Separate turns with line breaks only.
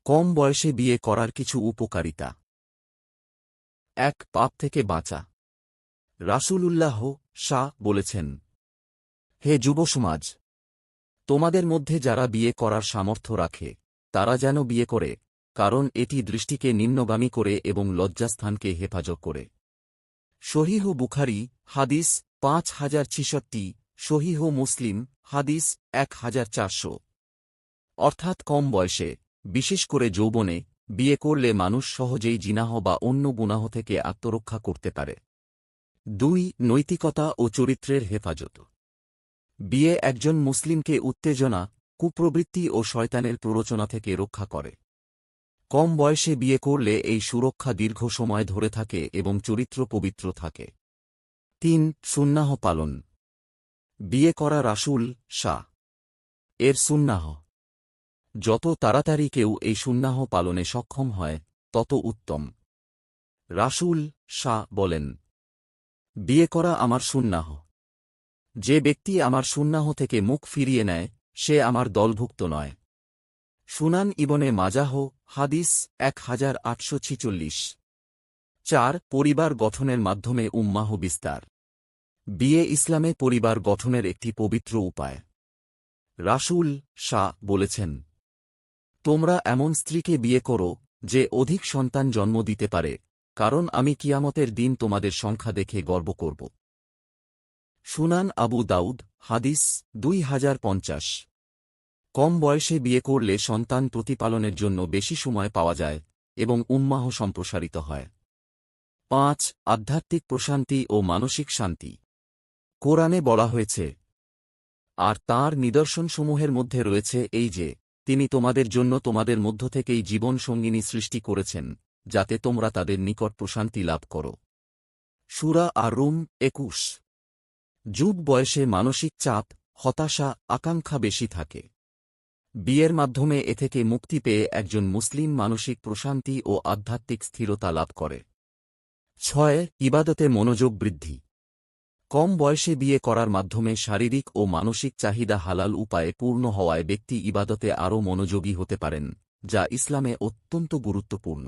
কম বয়সে বিয়ে করার কিছু উপকারিতা। ১. পাপ থেকে বাঁচা। রাসূলুল্লাহ বলেছেন, হে যুবসমাজ, তোমাদের মধ্যে যারা বিয়ে করার সামর্থ্য রাখে তারা যেন বিয়ে করে, কারণ এটি দৃষ্টিকে নিম্নগামী করে এবং লজ্জাস্থানকে হেফাজত করে। সহিহ বুখারী হাদিস ৫০৬৬, সহিহ মুসলিম হাদিস ১৪০০। অর্থাৎ কম বয়সে, বিশেষ করে যৌবনে, বিয়ে করলে মানুষ সহজেই জিনাহ বা অন্য গুনাহ থেকে আত্মরক্ষা করতে পারে। ২. নৈতিকতা ও চরিত্রের হেফাজত। বিয়ে একজন মুসলিমকে উত্তেজনা, কুপ্রবৃত্তি ও শয়তানের প্ররোচনা থেকে রক্ষা করে। কম বয়সে বিয়ে করলে এই সুরক্ষা দীর্ঘ সময় ধরে থাকে এবং চরিত্র পবিত্র থাকে। ৩. সুন্নাহ পালন। বিয়ে করা রাসূল এর সুন্নাহ। যত তাড়াতাড়ি কেউ এই সুন্নাহ পালনে সক্ষম হয়, তত উত্তম। রাসূল বলেন, বিয়ে করা আমার সুন্নাহ। যে ব্যক্তি আমার সুন্নাহ থেকে মুখ ফিরিয়ে নেয়, সে আমার দলভুক্ত নয়। সুনান ইবনে মাজাহ হাদিস ১৮৪৬। ৪. পরিবার গঠনের মাধ্যমে উম্মাহ বিস্তার। বিয়ে ইসলামে পরিবার গঠনের একটি পবিত্র উপায়। রাসূল বলেছেন, তোমরা এমন স্ত্রীকে বিয়ে করো যে অধিক সন্তান জন্ম দিতে পারে, কারণ আমি কিয়ামতের দিন তোমাদের সংখ্যা দেখে গর্ব করব। সুনান আবু দাউদ হাদিস ২০৫০। কম বয়সে বিয়ে করলে সন্তান প্রতিপালনের জন্য বেশি সময় পাওয়া যায় এবং উম্মাহ সম্প্রসারিত হয়। ৫. আধ্যাত্মিক প্রশান্তি ও মানসিক শান্তি। কোরআনে বলা হয়েছে, আর তাঁর নিদর্শনসমূহের মধ্যে রয়েছে এই যে, তিনি তোমাদের জন্য তোমাদের মধ্য থেকেই জীবন সঙ্গিনী সৃষ্টি করেছেন, যাতে তোমরা তাদের নিকট প্রশান্তি লাভ করো। সূরা আর-রুম ২১। যুব বয়সে মানসিক চাপ, হতাশা, আকাঙ্ক্ষা বেশি থাকে। বিয়ের মাধ্যমে এ থেকে মুক্তি পেয়ে একজন মুসলিম মানসিক প্রশান্তি ও আধ্যাত্মিক স্থিরতা লাভ করে। ৬. ইবাদতে মনোযোগ বৃদ্ধি। কম বয়সে বিয়ে করার মাধ্যমে শারীরিক ও মানসিক চাহিদা হালাল উপায়ে পূর্ণ হওয়ায় ব্যক্তি ইবাদতে আরও মনোযোগী হতে পারেন, যা ইসলামে অত্যন্ত গুরুত্বপূর্ণ।